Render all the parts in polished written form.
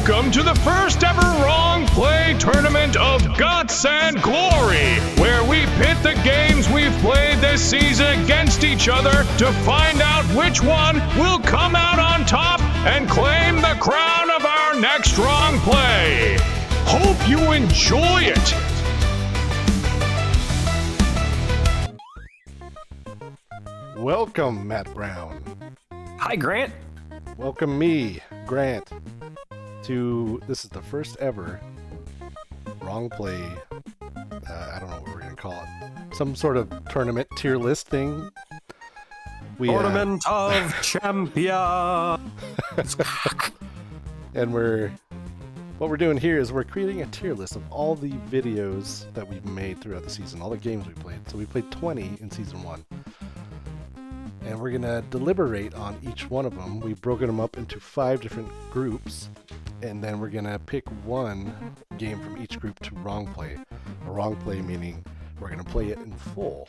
Welcome to the first ever Wrong Play Tournament of Guts and Glory, where we pit the games we've played this season against each other to find out which one will come out on top and claim the crown of our next Wrong Play. Hope you enjoy it. Welcome, Matt Brown. Hi, Grant. Welcome me, Grant, to this is the first ever Wrong Play. I don't know what we're gonna call it. Some sort of tournament tier list thing. Tournament of Champions. And what we're doing here is we're creating a tier list of all the videos that we've made throughout the season, all the games we played. So we played 20 in season 1. And we're going to deliberate on each one of them. We've broken them up into 5 different groups, and then we're going to pick one game from each group to wrong play. A wrong play meaning we're going to play it in full,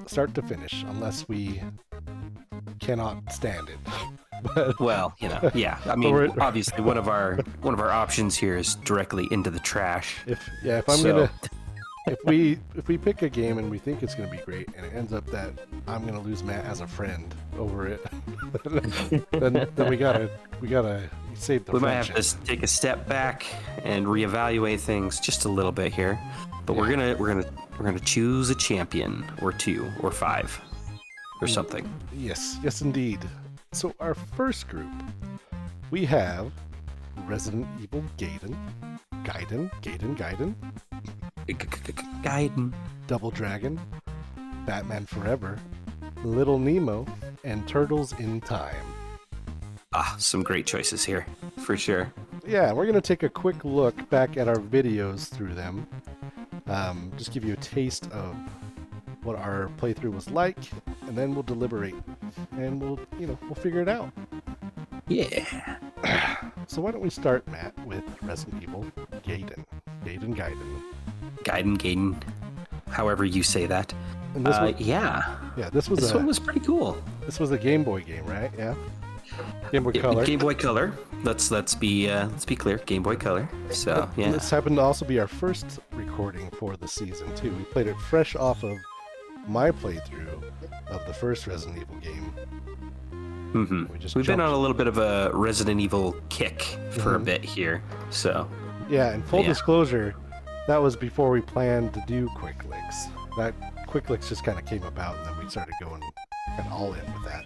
start to finish, unless we cannot stand it. But, well, yeah. I mean, obviously one of our options here is directly into the trash. If we pick a game and we think it's going to be great, and it ends up that I'm going to lose Matt as a friend over it, then we gotta save the friendship. We might have to take a step back and reevaluate things just a little bit here. But we're gonna choose a champion or 2 or 5 or something. Yes, indeed. So our first group, we have Resident Evil Gaiden, Gaiden, Double Dragon, Batman Forever, Little Nemo, and Turtles in Time. Some great choices here, for sure. Yeah, we're going to take a quick look back at our videos through them. Just give you a taste of what our playthrough was like, and then we'll deliberate, and we'll figure it out. Yeah. So why don't we start, Matt, with Resident Evil Gaiden. Gaiden, however you say that. And this one, yeah, this one was pretty cool. This was a Game Boy game, right? Yeah. Game Boy Color. Game Boy Color. Let's be clear. Game Boy Color. So yeah. This happened to also be our first recording for the season too. We played it fresh off of my playthrough of the first Resident Evil game. Mm-hmm. We've been on a little bit of a Resident Evil kick for a bit here. So. Yeah, and full disclosure, that was before we planned to do Quick Licks. That Quick Licks just kind of came about, and then we started going kind of all in with that.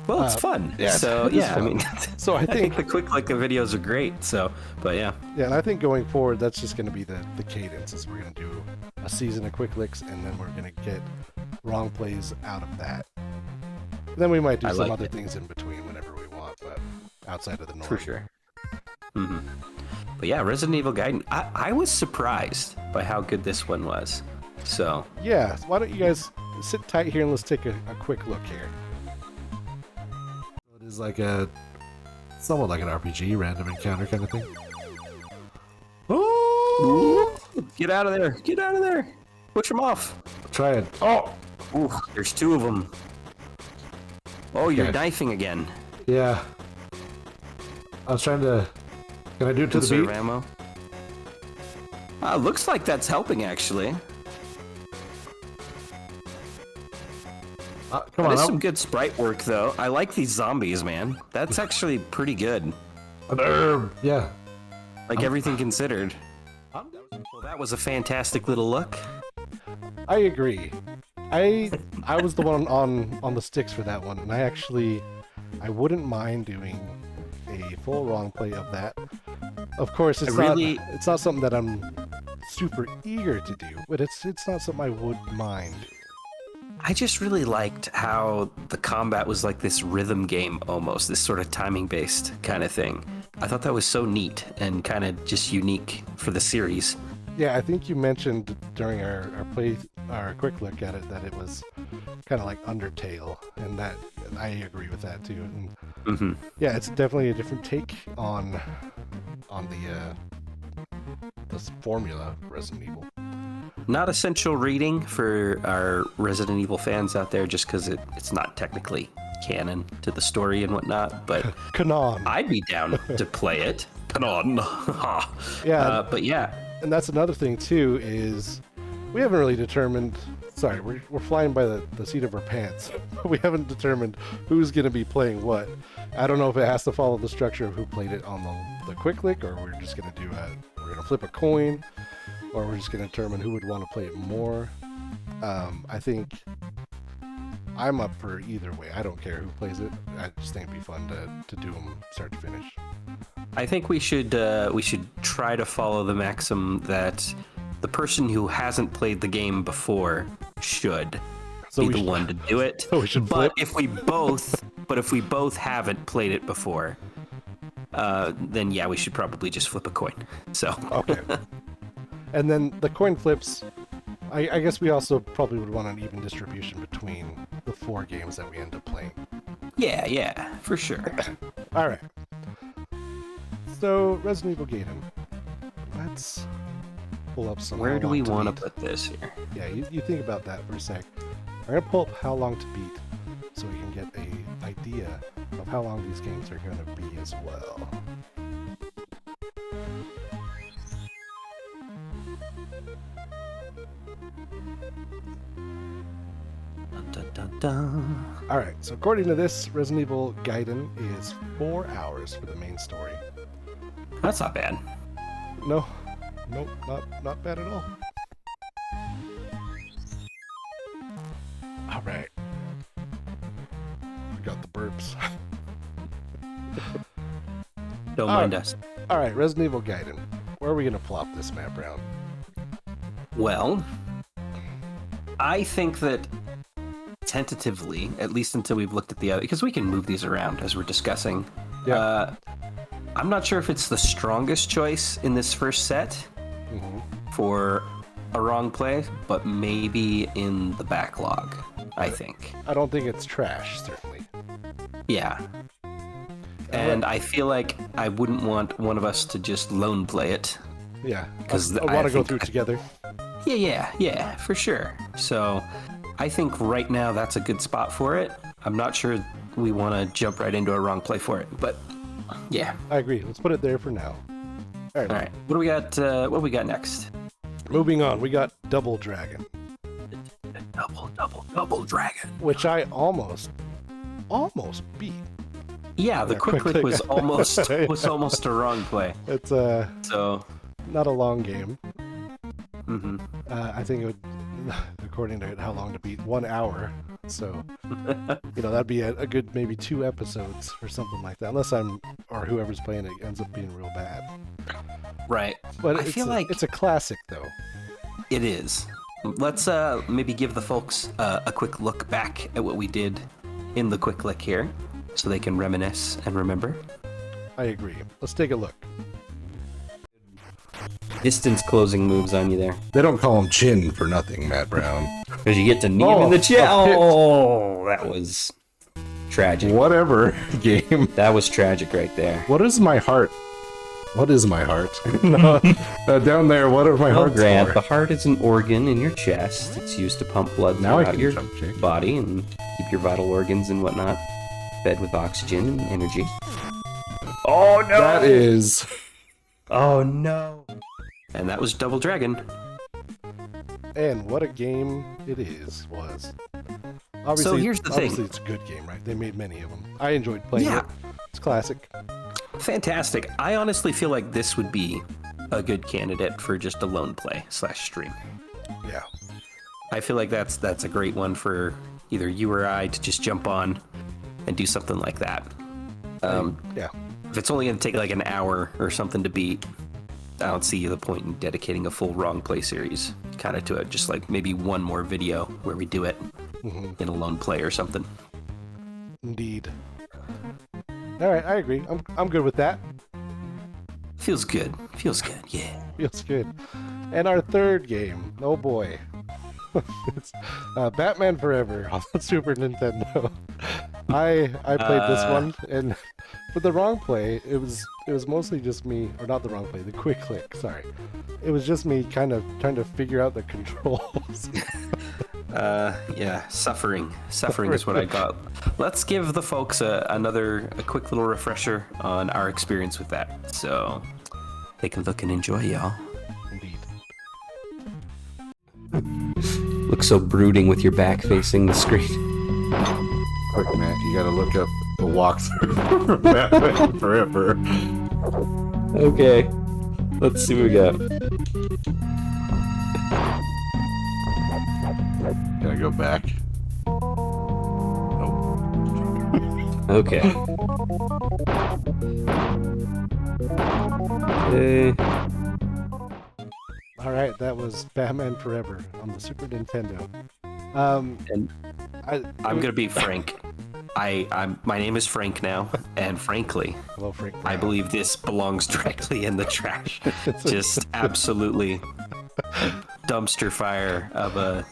Well, it's fun. Yeah, so fun. I mean, so I think the Quick Lick videos are great. So, but yeah. Yeah, and I think going forward, that's just going to be the cadence. Is we're going to do a season of Quick Licks, and then we're going to get wrong plays out of that. And then we might do some other things in between whenever we want, but outside of the norm. For sure. Mm-hmm. But yeah, Resident Evil Gaiden. I was surprised by how good this one was. So yeah, why don't you guys sit tight here and let's take a quick look here. It is like somewhat like an RPG, random encounter kind of thing. Oh! Get out of there! Get out of there! Push them off. Try it. Oh! Ooh, there's 2 of them. Oh, you're knifing again. Yeah. I was trying to. Can I do it to the beat? Ammo. Looks like that's helping, actually. Come on. That is some good sprite work, though. I like these zombies, man. That's actually pretty good. Yeah. Like everything considered. Well, that was a fantastic little look. I agree. I was the one on the sticks for that one, and I wouldn't mind doing a full wrong play of that. Of course, it's not something that I'm super eager to do, but it's not something I would mind. I just really liked how the combat was like this rhythm game almost, this sort of timing-based kind of thing. I thought that was so neat and kind of just unique for the series. Yeah, I think you mentioned during our quick look at it that it was kind of like Undertale, and that I agree with that too. And yeah, it's definitely a different take on the formula of Resident Evil. Not essential reading for our Resident Evil fans out there, just because it's not technically canon to the story and whatnot, but Canon. I'd be down to play it. canon. Yeah. But yeah, And that's another thing too, is we haven't really determined. Sorry, we're flying by the seat of our pants. We haven't determined who's going to be playing what. I don't know if it has to follow the structure of who played it on the quick lick, or we're just going to we're going to flip a coin, or we're just going to determine who would want to play it more. I think I'm up for either way. I don't care who plays it. I just think it'd be fun to do them start to finish. I think we should try to follow the maxim that the person who hasn't played the game before should be the one to do it. So we should but flip. if we both haven't played it before, then yeah, we should probably just flip a coin. So Okay. And then the coin flips, I guess we also probably would want an even distribution between the 4 games that we end up playing. yeah, for sure. All right. So, Resident Evil Gaiden. Let's pull up some. Where How do we Long to want to Beat. put this here? Yeah, you think about that for a sec. I'm going to pull up How Long to Beat so we can get an idea of how long these games are going to be as well. Dun, dun, dun, dun. Alright, so according to this, Resident Evil Gaiden is 4 hours for the main story. That's not bad. Nope, not bad at all. Alright. We got the burps. Don't mind us. Alright, Resident Evil Gaiden. Where are we going to plop this map round? Well, I think that tentatively, at least until we've looked at the other, because we can move these around as we're discussing. Yeah. I'm not sure if it's the strongest choice in this first set for a wrong play, but maybe in the backlog, I think. I don't think it's trash, certainly. Yeah. And I feel like I wouldn't want one of us to just lone play it. Yeah, 'Cause I want to go think through it together. Yeah, for sure. So I think right now that's a good spot for it. I'm not sure we want to jump right into a wrong play for it, but yeah. I agree. Let's put it there for now. All right. All right. What do we got? What do we got next? Moving on, we got Double Dragon, Double dragon. which I almost beat. Yeah, the Yeah, quick quick click was click. almost a wrong play. It's So. not a long game. Mm-hmm. I think it would, according to How Long to Beat, 1 hour. So, that'd be a good maybe 2 episodes or something like that. Unless or whoever's playing it ends up being real bad. Right. But I feel like it's a classic, though. it is. Let's maybe give the folks a quick look back at what we did in the quick lick here, so they can reminisce and remember. I agree. Let's take a look. Distance closing moves on you there. They don't call him Chin for nothing, Matt Brown. Because you get to knee him in the chin. Oh, that was tragic. Whatever, game. That was tragic right there. What is my heart? What is my heart? Down there, what are my Well, hearts Grant, for? the heart is an organ in your chest. It's used to pump blood Now I throughout can your jump, Jake. body and keep your vital organs and whatnot fed with oxygen and energy. Oh no! That is... Oh no! And that was Double Dragon. And what a game it was. Obviously, here's the thing. Obviously, it's a good game, right? They made many of them. I enjoyed playing Yeah. it. It's classic. Fantastic. I honestly feel like this would be a good candidate for just a lone play / stream. Yeah. I feel like that's a great one for either you or I to just jump on and do something like that. Yeah. If it's only going to take like an hour or something to beat, I don't see the point in dedicating a full wrong play series kind of to it. Just like maybe one more video where we do it in a lone play or something. Indeed. All right, I agree. I'm good with that. Feels good. Yeah. Feels good. And our third game, oh boy, it's Batman Forever on the Super Nintendo. I played this one, and with the wrong play, it was mostly just me, or not the wrong play, the quick click. Sorry, it was just me kind of trying to figure out the controls. Yeah, suffering is what I got. Let's give the folks a quick little refresher on our experience with that, so they can look and enjoy, y'all. Indeed. Look so brooding with your back facing the screen. Quick, Matt, you gotta look up the walkthrough. Batman Forever. Okay, let's see what we got. Can I go back? Nope. Okay. All right, that was Batman Forever on the Super Nintendo. And I'm gonna be frank. My name is Frank now, and frankly, Hello, Frank Brown. I believe this belongs directly in the trash. Just absolutely dumpster fire of a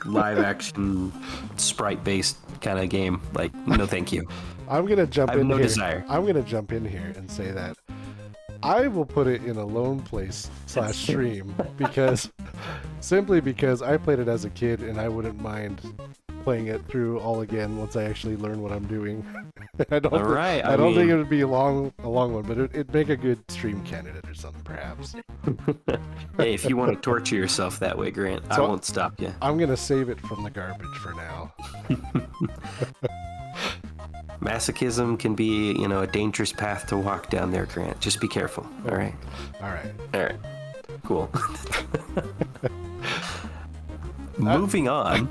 live action sprite based kind of game. Like, no, thank you. I'm gonna jump I have in no here. desire. I'm gonna jump in here and say that I will put it in a lone place / stream simply because I played it as a kid and I wouldn't mind playing it through all again once I actually learn what I'm doing. I don't think it would be a long one, but it'd make a good stream candidate or something, perhaps. Hey, if you want to torture yourself that way, Grant, I won't stop you. I'm gonna save it from the garbage for now. Masochism can be, a dangerous path to walk down there, Grant. Just be careful. All right. All right. Cool. Moving on.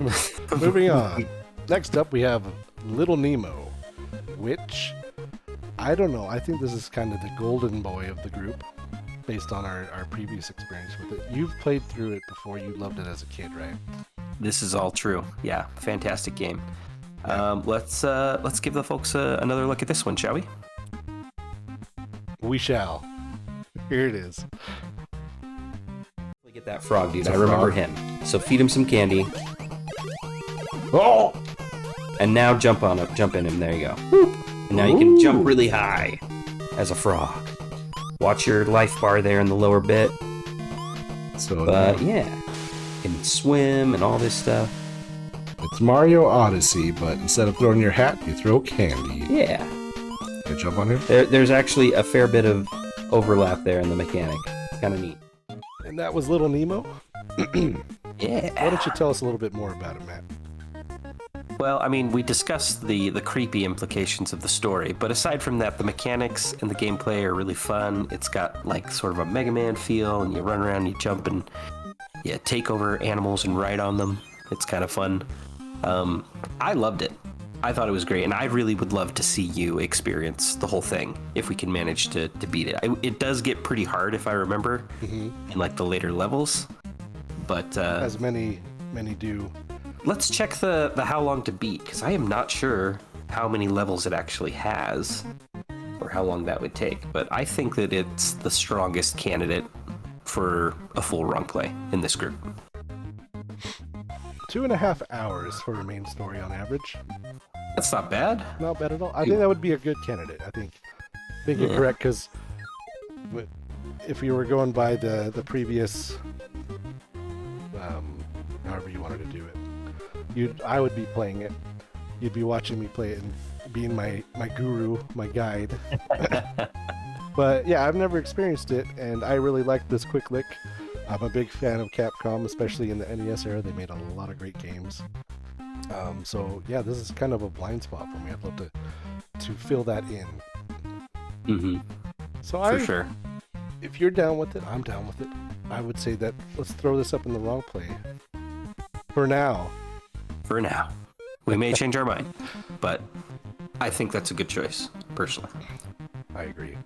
Moving on. Next up, we have Little Nemo, which I don't know. I think this is kind of the golden boy of the group, based on our previous experience with it. You've played through it before. You loved it as a kid, right? This is all true. Yeah, fantastic game. Let's give the folks another look at this one, shall we? We shall. Here it is. Look at that frog, dude. I remember him. So feed him some candy. Oh! And now jump in him. There you go. And now you can jump really high as a frog. Watch your life bar there in the lower bit. But yeah, you can swim and all this stuff. It's Mario Odyssey, but instead of throwing your hat, you throw candy. Yeah. Can I jump on him? There's actually a fair bit of overlap there in the mechanic. Kind of neat. And that was Little Nemo? Yeah. Why don't you tell us a little bit more about it, Matt? Well, I mean, we discussed the creepy implications of the story, but aside from that, the mechanics and the gameplay are really fun. It's got sort of a Mega Man feel, and you run around, you jump, and you take over animals and ride on them. It's kind of fun. I loved it. I thought it was great, and I really would love to see you experience the whole thing if we can manage to beat it. It does get pretty hard, if I remember, in the later levels, but as many do. Let's check the how long to beat, because I am not sure how many levels it actually has or how long that would take, but I think that it's the strongest candidate for a full wrong play in this group. 2.5 hours for the main story on average. That's not bad. Not bad at all. I think that would be a good candidate. I think you're correct, because if you were going by the previous, however you wanted to do it, I would be playing it. You'd be watching me play it and being my guru, my guide. But yeah, I've never experienced it, and I really like this quick lick. I'm a big fan of Capcom, especially in the NES era. They made a lot of great games. So yeah, this is kind of a blind spot for me. I'd love to fill that in. Mm-hmm. So for sure. If you're down with it, I'm down with it. I would say that let's throw this up in the wrong play. For now. For now. We may change our mind, but I think that's a good choice, personally. I agree.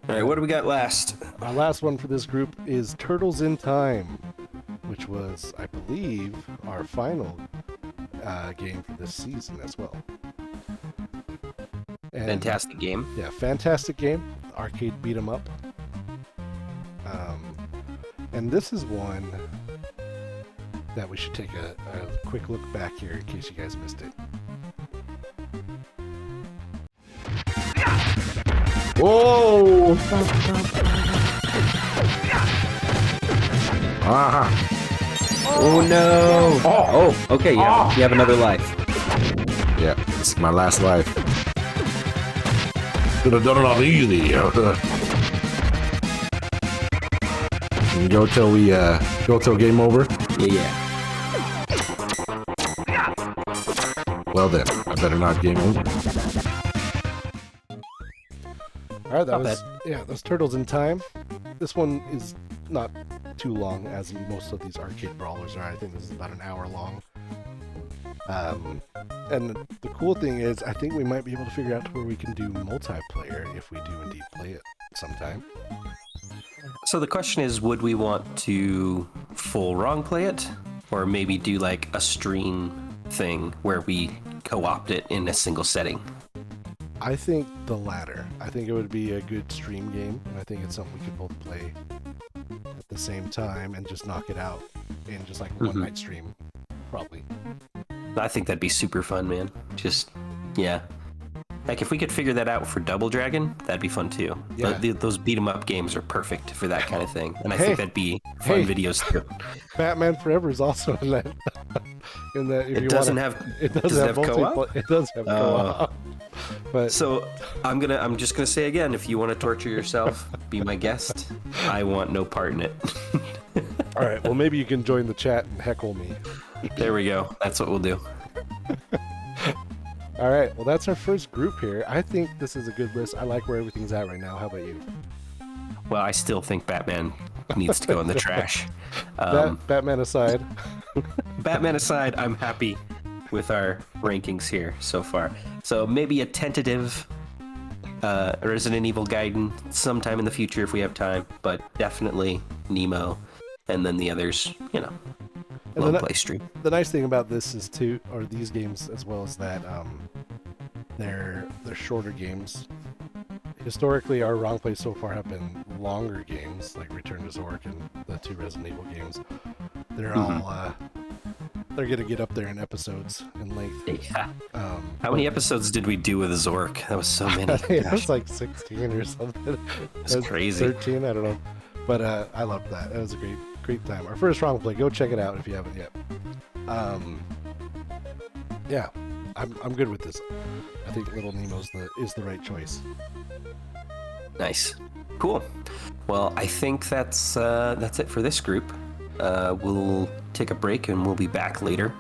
All right, what do we got last? Our last one for this group is Turtles in Time, which was, I believe, our final game for this season as well. And, fantastic game. Yeah, fantastic game. Arcade beat 'em up. And this is one that we should take a quick look back here in case you guys missed it. Whoa! Oh no! Oh, okay, you have another life. Yeah, this is my last life. Could have done it on easy. And go till game over? Yeah. Well then, I better not game over. Alright, those turtles in time. This one is not too long as most of these arcade brawlers are. I think this is about an hour long. And the cool thing is, I think we might be able to figure out where we can do multiplayer if we do indeed play it sometime. So the question is, would we want to full wrong play it? Or maybe do like a stream thing where we co-opt it in a single setting? I think the latter. I think it would be a good stream game, and I think it's something we could both play at the same time and just knock it out in just like one night stream, probably. I think that'd be super fun, man. Just, yeah. Like, if we could figure that out for Double Dragon, that'd be fun, too. Yeah. Those beat-em-up games are perfect for that kind of thing. And I think that'd be fun videos, too. Batman Forever is also in that. If It doesn't have co-op? It does have co-op. But so I'm just gonna say again, if you want to torture yourself, be my guest. I want no part in it. all right, well maybe you can join the chat and heckle me. There we go. That's what we'll do. All right, well that's our first group here. I think this is a good list. I like where everything's at right now. How about you? Well, I still think Batman needs to go in the trash. Batman aside. Batman aside, I'm happy with our rankings here so far. So maybe a tentative Resident Evil Gaiden sometime in the future if we have time, but definitely Nemo, and then the others, long play stream. The nice thing about this is these games as well as that they're shorter games. Historically, our wrong plays so far have been longer games, like Return to Zork and the 2 Resident Evil games. They're all they're gonna get up there in episodes in length. Yeah. How many episodes did we do with Zork? That was so many. I think it was like 16 or something. That's crazy. 13, I don't know. But I loved that. That was a great time. Our first wrong play. Go check it out if you haven't yet. Yeah, I'm good with this. I think Little Nemo's is the right choice. Nice. Cool. Well, I think that's it for this group. We'll take a break and we'll be back later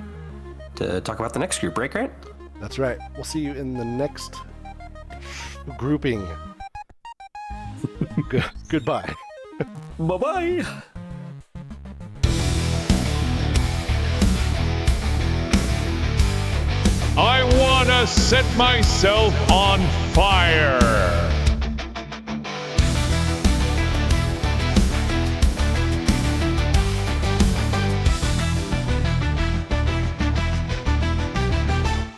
to talk about the next group, right? That's right. We'll see you in the next grouping. Goodbye. Bye-bye. I wanna set myself on fire.